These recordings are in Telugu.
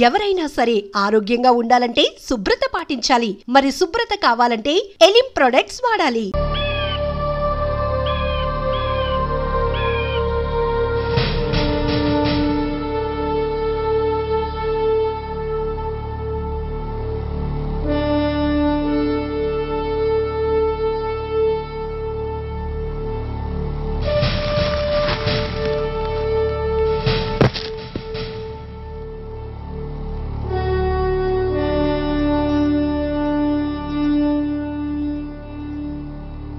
ఎవరైనా సరే ఆరోగ్యంగా ఉండాలంటే శుభ్రత పాటించాలి. మరి శుభ్రత కావాలంటే ఎలిం ప్రొడక్ట్స్ వాడాలి.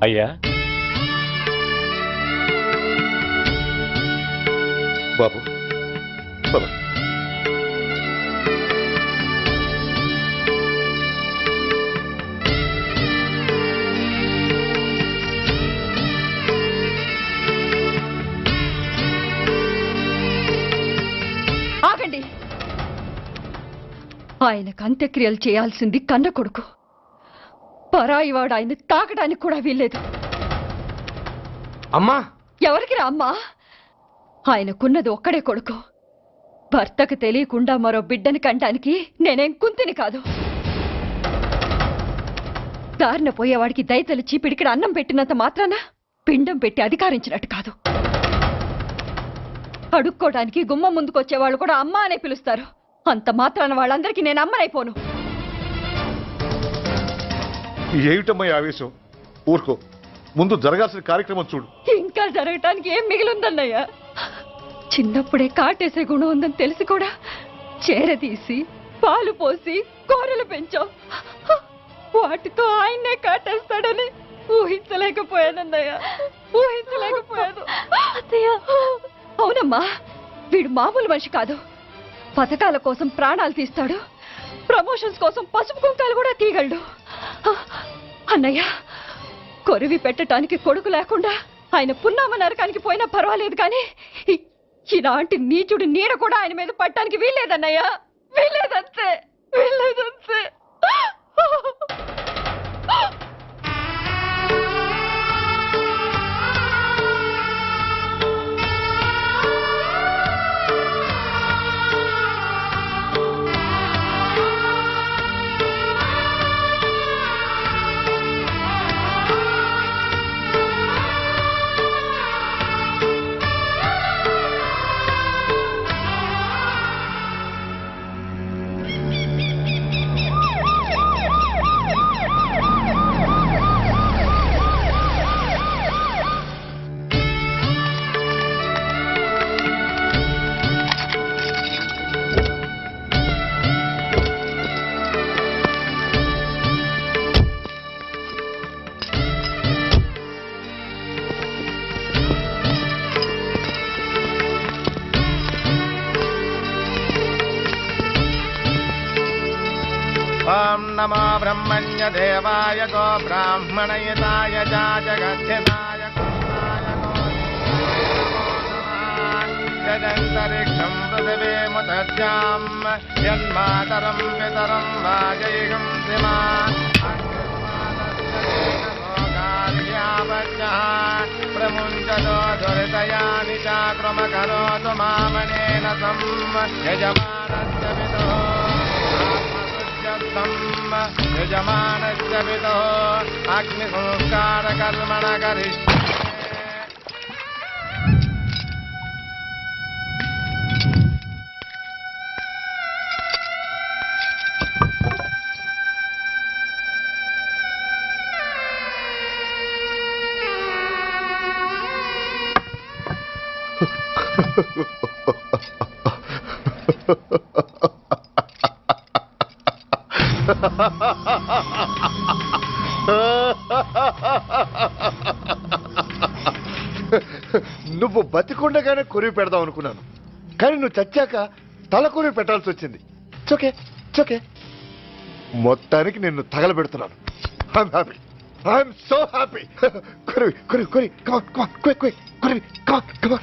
అయ్యా బాబు బాబు ఆగండి. ఆయనకు అంత్యక్రియలు చేయాల్సింది కన్న కొడుకు. పరాయివాడు ఆయన తాకడానికి కూడా వీల్లేదు. అమ్మా, ఎవరికి రా అమ్మా? ఆయనకున్నది ఒక్కడే కొడుకు. భర్తకు తెలియకుండా మరో బిడ్డని కంటానికి నేనేం కుంతిని కాదు. దారిన పోయేవాడికి దయతలిచి పిడికిడ అన్నం పెట్టినంత మాత్రాన పిండం పెట్టి అధికారించినట్టు కాదు. అడుక్కోవడానికి గుమ్మం ముందుకొచ్చేవాళ్ళు కూడా అమ్మ అనే పిలుస్తారు. అంత మాత్రాన వాళ్ళందరికీ నేను అమ్మనైపోను. ఏమిటమ్మా ఆవేశం? ఊరుకో, ముందు జరగాల్సిన కార్యక్రమం చూడు. ఇంకా జరగటానికి ఏం మిగిలిందన్నయ్యా? చిన్నప్పుడే కాటేసే గుణం ఉందని తెలిసి కూడా చేరదీసి పాలు పోసి కూరలు పెంచాం. వాటితో ఆయన్నే కాటేస్తాడని ఊహించలేకపోయానన్నయ్యా, ఊహించలేకపోయాను. అవునమ్మా, వీడు మామూలు మనిషి కాదు. పథకాల కోసం ప్రాణాలు తీస్తాడు, ప్రమోషన్స్ కోసం పసుపు కుంకాలు కూడా తీయగలడు. అన్నయ్య, కొరివి పెట్టడానికి కొడుకు లేకుండా ఆయన పున్నామ నరకానికి పోయినా పర్వాలేదు, కానీ ఇలాంటి నీచుడు నీడ కూడా ఆయన మీద పట్టడానికి వీల్లేదన్నయ్య, వీల్లేదంతే, వీల్లేదంతే. ओम नमो ब्रह्मण्य देवाय गो ब्राह्मणयताय जगद्धिताय कृष्णाय यदन्तरिक्षं पृथिवीमुदस्यां यन्मातरं पितरं वाजयिगं श्रीमान् प्रमुञ्चतो दुरितयानि चाक्रमकरोतु मामनेन तं यजमानस्य पितुः यजमानस्य पितुः अग्निसंस्कारकर्मण करिष्ये। నువ్వు బతికుండగానే కొరివి పెడదాం అనుకున్నాను, కానీ నువ్వు చచ్చాక తల కొరివి పెట్టాల్సి వచ్చింది. చోకే చోకే, మొత్తానికి నిన్ను తగలబెడుతున్నాను. I'm happy, I'm so happy. కొరివి కొరివి కొరివి, కమాన్ కమాన్, క్విక్ క్విక్, కొరివి, come on come on.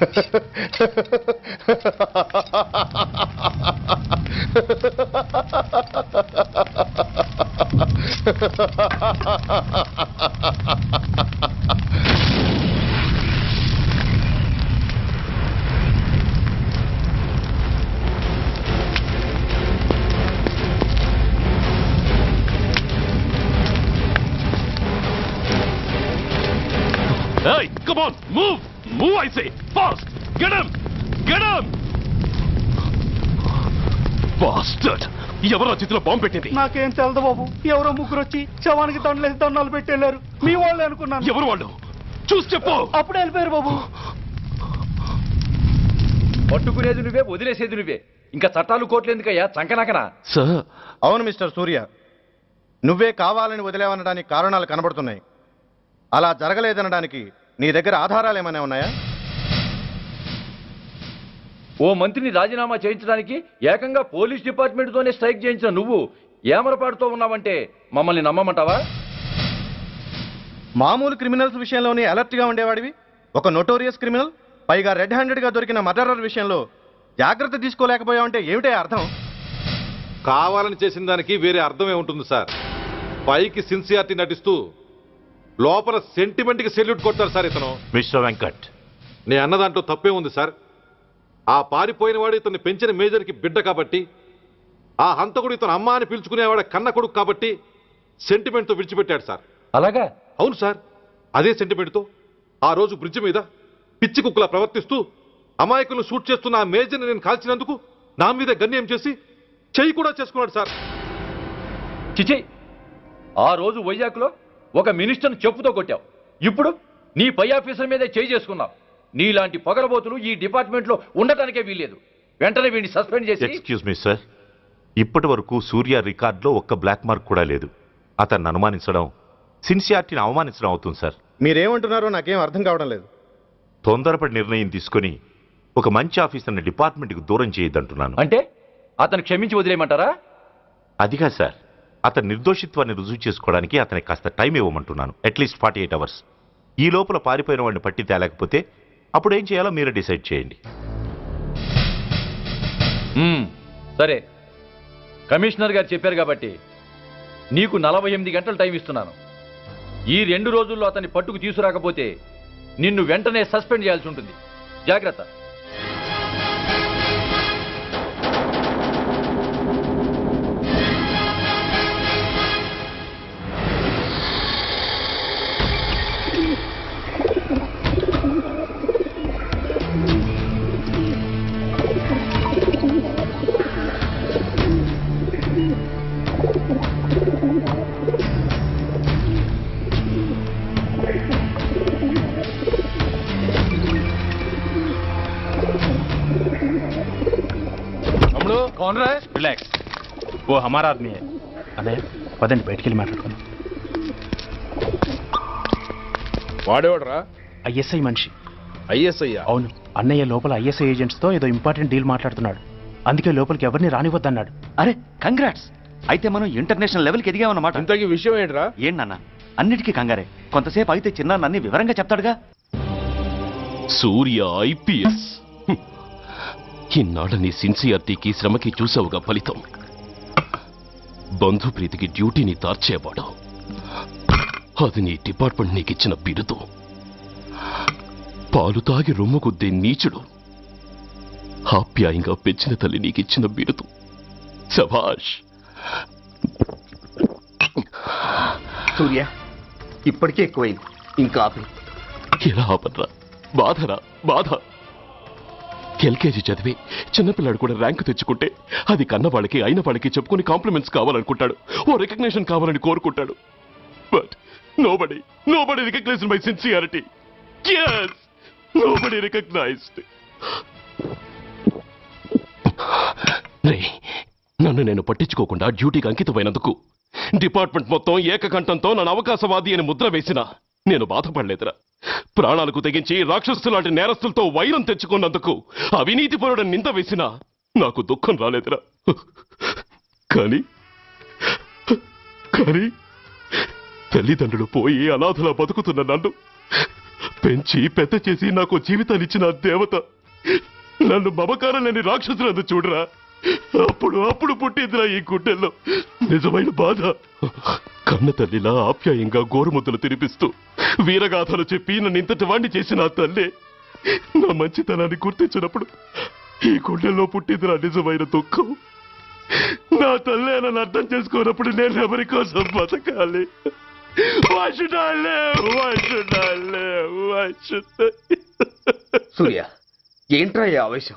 Come on, move! Move, I say! Fast! Get him! Get him! Bastard! ఎవరో చేతిలో బాంబు పెట్టింది? నాకేం తెలదు బాబు. ఎవరో ముగ్గురు వచ్చి శవానికి దండలేసి దండాలు పెట్టి వెళ్ళారు. మీ వాళ్ళే అనుకున్నాను. ఎవరు వాళ్ళు? చూసి చెప్పు. అప్పుడే వెళ్ళిపోయారు బాబు. పట్టుకునేది నువ్వే, వదిలేసేది నువ్వే. ఇంకా చట్టాలు కోర్టులు ఎందుకయ్యా చంకనాకనా? సార్, అవును మిస్టర్ సూర్య, నువ్వే కావాలని వదిలేవనడానికి కారణాలు కనబడుతున్నాయి. అలా జరగలేదనడానికి నీ దగ్గర ఆధారాలు ఏమైనా ఉన్నాయా? ఓ మంత్రిని రాజీనామా చేయించడానికి ఏకంగా పోలీస్ డిపార్ట్మెంట్తోనే స్ట్రైక్ చేయించిన నువ్వు ఏమరపాటుతో ఉన్నావంటే మమ్మల్ని నమ్మమంటావా? మామూలు క్రిమినల్స్ విషయంలోనే అలర్ట్గా ఉండేవాడివి, ఒక నోటోరియస్ క్రిమినల్, పైగా రెడ్ హ్యాండెడ్గా దొరికిన మర్డరర్ విషయంలో జాగ్రత్త తీసుకోలేకపోయావంటే ఏమిటే అర్థం? కావాలని చేసిన దానికి వేరే అర్థమే ఉంటుంది సార్. పైకి సిన్సియారిటీ నటిస్తూ లోపల సెంటిమెంట్కి సెల్యూట్ కొడతారు సార్ ఇతను. మిస్టర్ వెంకట్, నే అన్న దాంట్లో తప్పే ఉంది సార్. ఆ పారిపోయిన వాడు ఇతన్ని పెంచిన మేజర్కి బిడ్డ కాబట్టి, ఆ హంతకుడు ఇతను అమ్మ అని పిలుచుకునేవాడు కన్న కొడుకు కాబట్టి సెంటిమెంట్తో విడిచిపెట్టాడు సార్. అలాగా? అవును సార్, అదే సెంటిమెంట్తో ఆ రోజు బ్రిడ్జ్ మీద పిచ్చి కుక్కలా ప్రవర్తిస్తూ అమాయకులను షూట్ చేస్తున్న ఆ మేజర్ని నేను కాల్చినందుకు నా మీద గన్యం చేసి చెయ్యి కూడా చేసుకున్నాడు సార్. చిచి, ఆ రోజు వైజాగ్లో ఒక మినిస్టర్ని చెప్పుతో కొట్టావు, ఇప్పుడు నీ పై ఆఫీసర్ మీదే చేయి చేసుకున్నావు. నీలాంటి పొగరబోతులు ఈ డిపార్ట్మెంట్లో ఉండటానికే వీల్లేదు. వెంటనే వీడిని సస్పెండ్ చేసి. ఎక్స్క్యూజ్ మీ సార్, ఇప్పటి వరకు సూర్య రికార్డులో ఒక్క బ్లాక్ మార్క్ కూడా లేదు. అతన్ని అనుమానించడం సిన్సియారిటీని అవమానించడం అవుతుంది సార్. మీరేమంటున్నారో నాకేం అర్థం కావడం లేదు. తొందరపడి నిర్ణయం తీసుకుని ఒక మంచి ఆఫీసర్ని డిపార్ట్మెంట్కి దూరం చేయొద్దంటున్నాను. అంటే అతను క్షమించి వదిలేయమంటారా? అదిగా సార్, అతని నిర్దోషిత్వాన్ని రుజువు చేసుకోవడానికి అతనికి కాస్త టైం ఇవ్వమంటున్నాను. At least 48 hours. ఈ లోపల పారిపోయిన వాడిని పట్టి తేలేకపోతే అప్పుడు ఏం చేయాలో మీరే డిసైడ్ చేయండి. సరే, కమిషనర్ గారు చెప్పారు కాబట్టి నీకు 48 గంటలు టైం ఇస్తున్నాను. ఈ 2 రోజుల్లో అతన్ని పట్టుకు తీసుకురాకపోతే నిన్ను వెంటనే సస్పెండ్ చేయాల్సి ఉంటుంది. జాగ్రత్త. कौन रहा है? रिलैक्स, वो हमारा आदमी है. अनయ్య పదండి బయటికి వెళ్ళి మాట్లాడుకుందాం. వాడేవాడరా? ఐఎస్ఐ మనిషి. ఐఎస్ఐ? అవును, అన్నయ్య లోపల ఐఎస్ఐ ఏజెంట్స్తో ఏదో ఇంపార్టెంట్ డీల్ మాట్లాడుతున్నాడు. అందుకే లోపలికి ఎవరిని రానివద్దన్నాడు. అరే కంగ్రాట్స్, అయితే మనం ఇంటర్నేషనల్ లెవెల్కి ఎదిగామన్నమాట. ఇంతకీ విషయం ఏంట్రా? ఏంటన్నా అన్నిటికీ కంగారే, కొంతసేపు అయితే చిన్న అన్ని వివరంగా చెప్తాడుగా. సూర్య ఐపీఎస్, ఇన్నాళ్ళ నీ సిన్సియారిటీకి శ్రమకి చూసావుగా ఫలితం. బంధుప్రీతికి డ్యూటీని తార్చేవాడు. అది నీ డిపార్ట్మెంట్ నీకిచ్చిన బిరుదు. పాలు తాగి రొమ్ము గుద్దే నీచుడు ఆప్యాయంగా పెంచిన తల్లి నీకిచ్చిన బిరుదు. శభాష్. సూర్య, ఇప్పటికే ఎక్కువైంది, ఇంకా ఆపి. ఎలా ఆపర్రా? బాధరా బాధ. ఎల్కేజీ చదివి చిన్నపిల్లాడు కూడా ర్యాంకు తెచ్చుకుంటే అది కన్న వాళ్ళకి అయిన వాళ్ళకి చెప్పుకుని కాంప్లిమెంట్స్ కావాలనుకుంటాడు, ఓ రికగ్నిషన్ కావాలని కోరుకుంటాడు. But nobody recognized my sincerity. yes, nobody recognized. రే, నన్ను నేను పట్టించుకోకుండా డ్యూటీకి అంకితమైనందుకు డిపార్ట్మెంట్ మొత్తం ఏకకంఠంతో నన్ను అవకాశవాది అని ముద్ర వేసినా నేను బాధపడలేదురా. ప్రాణాలకు తెగించి రాక్షసులాంటి నేరస్తులతో వైరం తెచ్చుకున్నందుకు అవినీతిపరుడని నింద వేసినా నాకు దుఃఖం రాలేదురా. కానీ తల్లిదండ్రులు పోయి అనాథలా బతుకుతున్న నన్ను పెంచి పెద్ద చేసి నాకు జీవితాన్నిచ్చిన దేవత నన్ను మమకారం లేని రాక్షసులందు చూడరా. అప్పుడు పుట్టిందిరా ఈ గుడ్డెల్లో నిజమైన బాధ. కన్న తల్లిలా ఆప్యాయంగా గోరుముద్దలు తినిపిస్తూ వీరగాథలు చెప్పి నన్ను ఇంతటి వాణ్ణి చేసిన ఆ తల్లే నా మంచితనాన్ని గుర్తించినప్పుడు ఈ గుండెల్లో పుట్టిందిరా నిజమైన దుఃఖం. నా తల్లే నన్ను అర్థం చేసుకోనప్పుడు నేను ఎవరి కోసం బతకాలి? Why should I live? Why should I live? Why should I? సూర్య, ఏంట్రా ఈ ఆవేశం?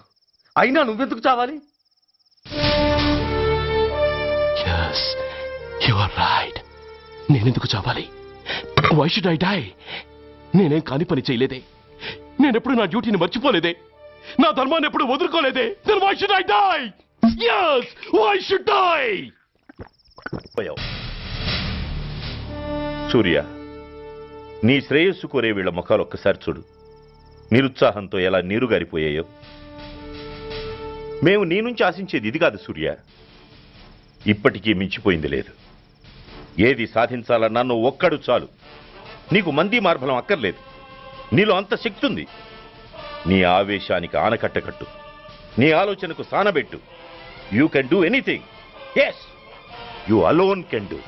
అయినా నువ్వెందుకు చావాలి? Yes, you are right. నేనెందుకు చావాలి? Why should I die? నేనేం కాని పని చేయలేదే. నేనెప్పుడు నా డ్యూటీని మర్చిపోలేదే. నా ధర్మాన్ని ఎప్పుడు వదులుకోలేదే. Then why should I die? Yes, why should I? సూర్య, నీ శ్రేయస్సు కోరే వీళ్ల ముఖాలు ఒక్కసారి చూడు. నిరుత్సాహంతో ఎలా నీరుగారిపోయాయో. మేము నీ నుంచి ఆశించేది ఇది కాదు సూర్య. ఇప్పటికీ మించిపోయింది లేదు. ఏది సాధించాలన్నా నువ్వు ఒక్కడు చాలు. నీకు మంది మార్బలం అక్కర్లేదు. నీలో అంత శక్తి ఉంది. నీ ఆవేశానికి ఆనకట్ట కట్టు. నీ ఆలోచనకు సానబెట్టు. You can do anything. Yes, you alone can do.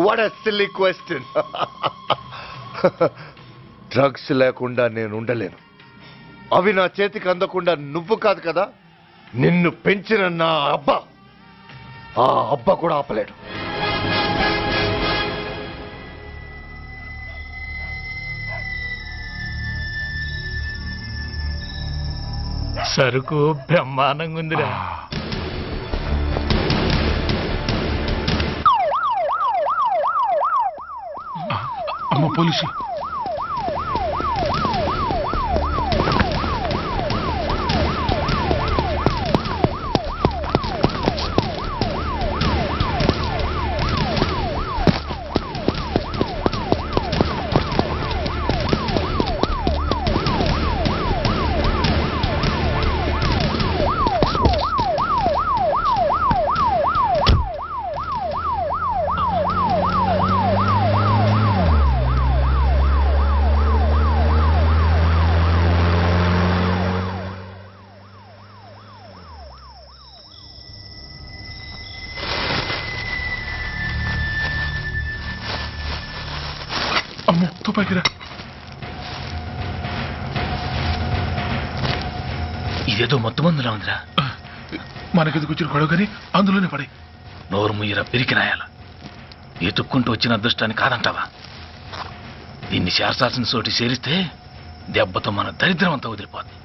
What a silly question. Drugs లేకుండా నేను ఉండలేను. అవి నా చేతికి అందకుండా నువ్వు కాదు కదా, నిన్ను పెంచిన నా అబ్బా, ఆ అబ్బా కూడా ఆపలేడు. సరుకు బ్రహ్మాండంగా ఉందిరా. అమ్మ పోలీసు. అమ్మో తుపాకిరా. ఇదేదో మొత్తం మందులా ఉందిరా. మనకెందుకు వచ్చిన గొడవ కానీ అందులోనే పడి. నోరు ముయ్యరా పిరికినాయాల. ఎతుక్కుంటూ వచ్చిన అదృష్టాన్ని కాదంటావా? దీన్ని చేర్చాల్సిన చోటి చేరిస్తే దెబ్బతో మన దరిద్రం అంతా వదిలిపోద్ది.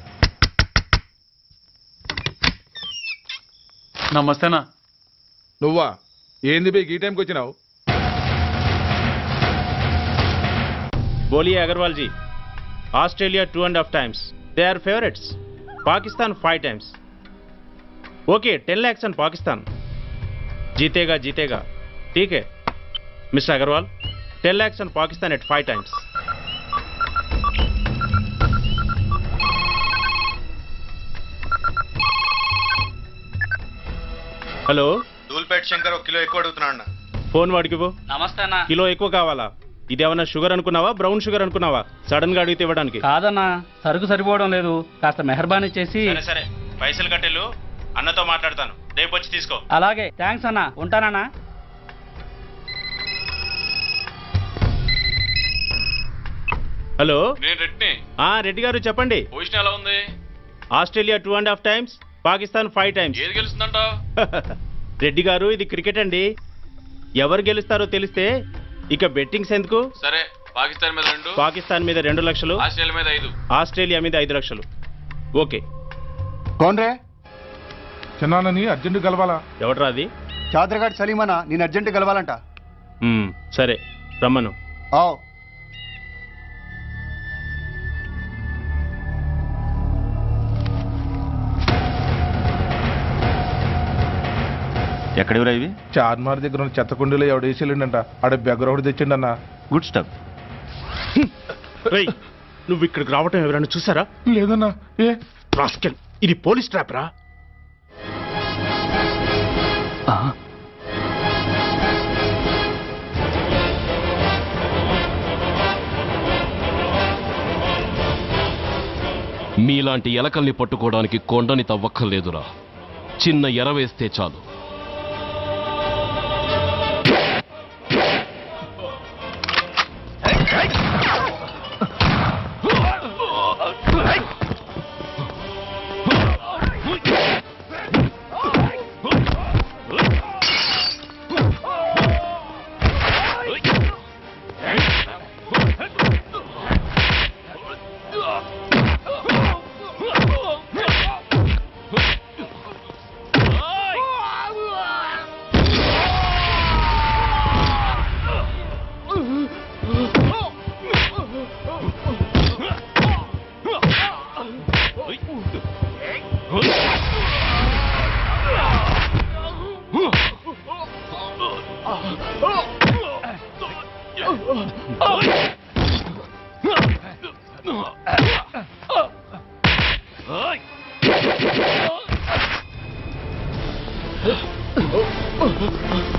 నమస్తేనా. నువ్వా? ఏంది బే ఈ టైంకి వచ్చినావు? बोलिए Agarwal ji. Australia 2.5 times. They are favorites. Pakistan 5 times. Okay, 10 lakhs on Pakistan. जीतेगा जीतेगा. ठीक है Mister Agarwal. 10 lakhs on Pakistan at 5 times. Hello, Dhoolpet Shankar ఒక కిలో ఎక్కువ అడుగుతున్నాడు. ఫోన్ వాడికి పో. నమస్తే అన్న. కిలో ఎక్కువ కావాలా? ఇదేమన్నా షుగర్ అనుకున్నావా, బ్రౌన్ షుగర్ అనుకున్నావా? సడన్ గా అడిగితే ఇవ్వడానికి కాదన్నా, సరుకు సరిపోవడం లేదు. కాస్త మెహర్బానీ చేసి. సరే పైసలు కట్టెలు, అన్నతో మాట్లాడతాను. రేపు వచ్చి తీసుకో. అలాగే, థ్యాంక్స్ అన్న. ఉంటానన్నా. హలో, నేను రెడ్డిని. రెడ్డి గారు చెప్పండి. పొజిషన్ ఎలా ఉంది? Australia 2.5 times, Pakistan 5 times. ఏది గెలుస్తుందంట? రెడ్డి గారు, ఇది క్రికెట్ అండి. ఎవరు గెలుస్తారో తెలిస్తే ఇక బెట్టింగ్స్ ఎందుకు? సరే, పాకిస్తాన్ మీద 2, పాకిస్తాన్ మీద 2 లక్షలు, ఆస్ట్రేలియా మీద 5, ఆస్ట్రేలియా మీద 5 లక్షలు. ఓకే. కోన్రే? చిన్నాన్నని అర్జెంట్ కలవాలా? ఎవడ్రా అది? చాదరగాడ్ సలీమనా, నేను అర్జెంట్ కలవాలంట. సరే రమ్మను. ఎక్కడెవరా ఇవి? చార్మార్ దగ్గర ఉన్న చెత్తకుండీలో ఎవడు వేసేళ్ళంట. ఆడ బెగ్గర ఒకటి తెచ్చిండన్న. Good stuff. నువ్వు ఇక్కడికి రావటం ఎవరైనా చూసారా? లేదన్నా. ఏ రాస్కెల్, ఇది పోలీస్ ట్రాప్ రా. మీలాంటి ఎలకల్ని పట్టుకోవడానికి కొండని తవ్వక్కర్లేదురా. చిన్న ఎర వేస్తే చాలు.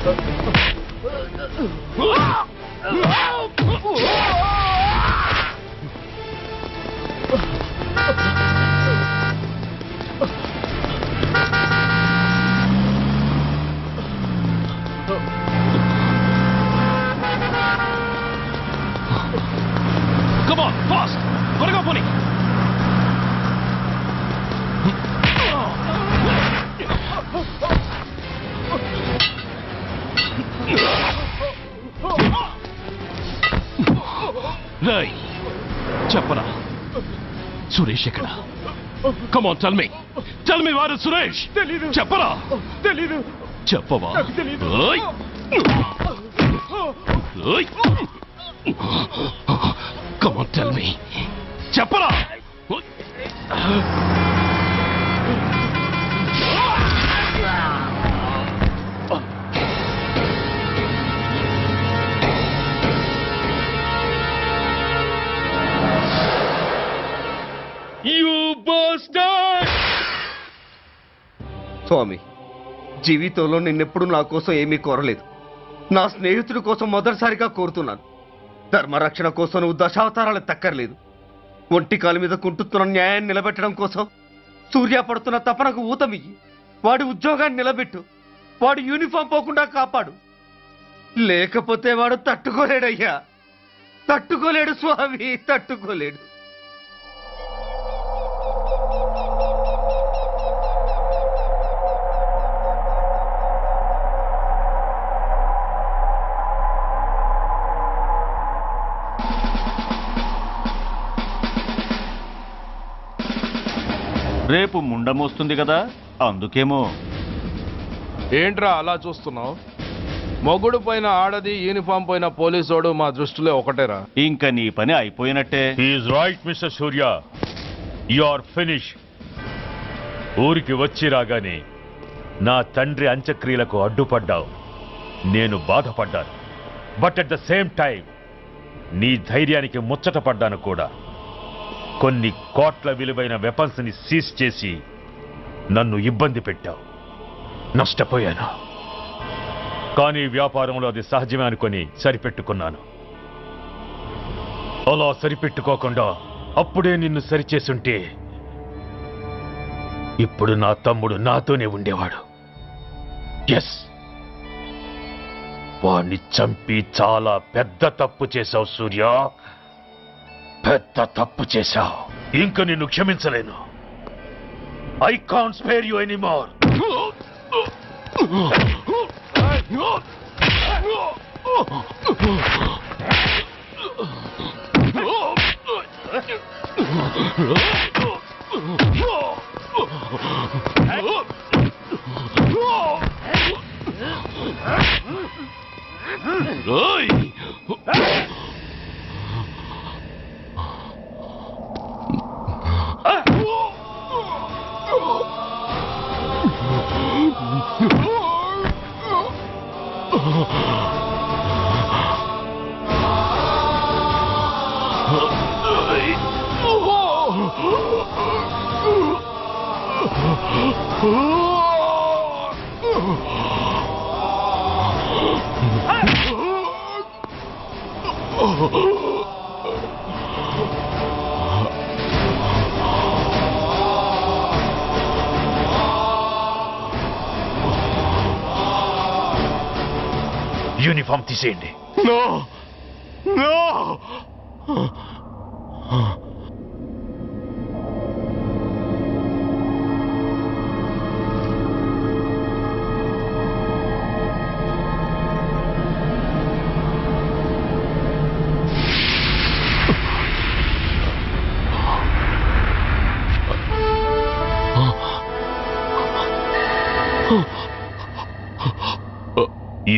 Come on, fast! త్వరగా పోనీ. రేయ్, చెప్పరా సురేష్ ఎక్కడ? Come on, tell me. Tell me where is Suresh? తెలీదు. చెప్పరా? తెలీదు. చెప్పవా? ఓయ్. ఓయ్. Come on, tell me. చెప్పరా? You bastard! స్వామి, జీవితంలో నిన్నెప్పుడు నా కోసం ఏమీ కోరలేదు. నా స్నేహితుడి కోసం మొదటిసారిగా కోరుతున్నాను. ధర్మరక్షణ కోసం నువ్వు దశావతారాలు తక్కర్లేదు. ఒంటి కాలు మీద కుంటుతున్న న్యాయాన్ని నిలబెట్టడం కోసం సూర్య పడుతున్న తపనకు ఊతమియ్యి. వాడి ఉద్యోగాన్ని నిలబెట్టు. వాడి యూనిఫామ్ పోకుండా కాపాడు. లేకపోతే వాడు తట్టుకోలేడయ్యా. తట్టుకోలేడు స్వామి, తట్టుకోలేడు. రేపు ముండమొస్తుంది కదా, అందుకేమో. ఏంట్రా అలా చూస్తున్నావు? మొగుడు పైన ఆడది, యూనిఫామ్ పైన పోలీసోడు మా దృష్టిలో ఒకటేరా. ఇంకా నీ పని అయిపోయినట్టే. Is right Mister Surya, you are finish. ఊరికి వచ్చి రాగానే నా తండ్రి అంత్యక్రియలకు అడ్డుపడ్డావు. నేను బాధపడ్డాను. But at the same time నీ ధైర్యానికి ముచ్చట పడ్డాను కూడా. కొన్ని కోట్ల విలువైన వెపన్స్ ని సీజ్ చేసి నన్ను ఇబ్బంది పెట్టావు. నష్టపోయాను. కానీ వ్యాపారంలో అది సహజమే అనుకొని సరిపెట్టుకున్నాను. అలా సరిపెట్టుకోకుండా అప్పుడే నిన్ను సరిచేసుంటే ఇప్పుడు నా తమ్ముడు నాతోనే ఉండేవాడు. ఎస్, వాణ్ణి చంపి చాలా పెద్ద తప్పు చేశావు సూర్య. పెద్ద తప్పు చేశావు. ఇంక నిన్ను క్షమించలేను. I can't spare you anymore. Uniform తీసేయండి. No no.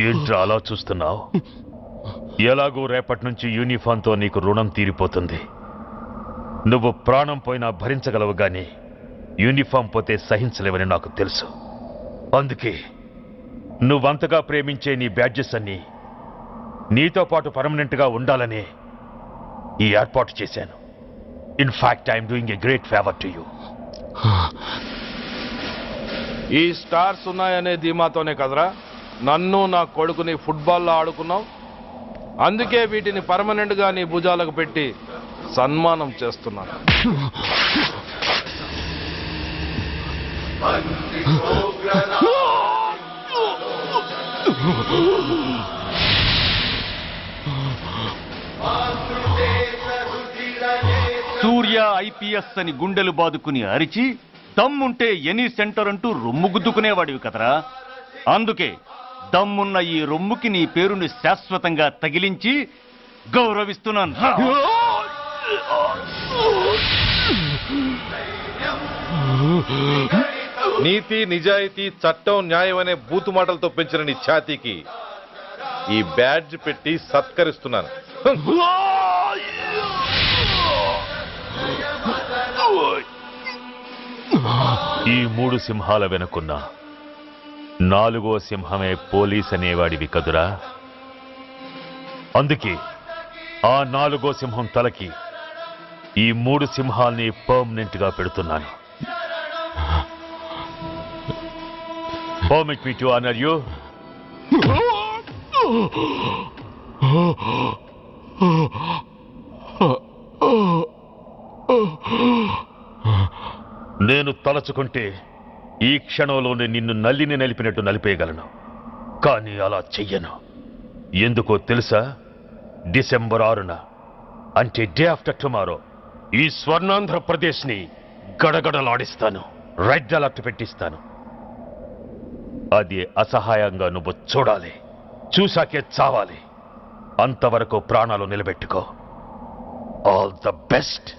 ఏంట్రా అలా చూస్తున్నావు? ఎలాగూ రేపటి నుంచి యూనిఫామ్తో నీకు రుణం తీరిపోతుంది. నువ్వు ప్రాణం పోయినా భరించగలవు గాని యూనిఫామ్ పోతే సహించలేవని నాకు తెలుసు. అందుకే నువ్వంతగా ప్రేమించే నీ బ్యాడ్జెస్ అన్నీ నీతో పాటు పర్మనెంట్గా ఉండాలని ఈ ఏర్పాటు చేశాను. In fact I'm doing a great favour to you. ఈ స్టార్స్ ఉన్నాయనే ధీమాతోనే కదరా నన్ను నా కొడుకుని ఫుట్బాల్లో ఆడుకున్నావు. అందుకే వీటిని పర్మనెంట్గా నీ భుజాలకు పెట్టి సన్మానం చేస్తున్నాను. సూర్య ఐపీఎస్ అని గుండెలు బాదుకుని అరిచి దమ్ముంటే ఎనీ సెంటర్ అంటూ రొమ్ము గుద్దుకునేవాడివి కదరా. అందుకే దమ్మున్న ఈ రొమ్ముకి నీ పేరుని శాశ్వతంగా తగిలించి గౌరవిస్తున్నాను. నీతి, నిజాయితీ, చట్టం, న్యాయం అనే బూతు మాటలతో పెంచిన నీ ఛాతీకి ఈ బ్యాడ్జ్ పెట్టి సత్కరిస్తున్నాను. ఈ 3 సింహాల వెనుకున్న 4వ సింహమే పోలీస్ అనేవాడివి కదురా. అందుకే ఆ 4వ సింహం తలకి ఈ 3 సింహాల్ని పర్మనెంట్ గా పెడుతున్నాను. Permit me to honor you. నేను తలచుకుంటే ఈ క్షణంలోనే నిన్ను నల్లిని నలిపినట్టు నలిపేయగలను. కానీ అలా చెయ్యను. ఎందుకో తెలుసా? డిసెంబర్ 6న అంటే డే ఆఫ్టర్ టుమారో ఈ స్వర్ణాంధ్రప్రదేశ్ని గడగడలాడిస్తాను. రెడ్ అలర్ట్ పెట్టిస్తాను. అది అసహాయంగా నువ్వు చూడాలి. చూశాకే చావాలి. అంతవరకు ప్రాణాలు నిలబెట్టుకో. All the best.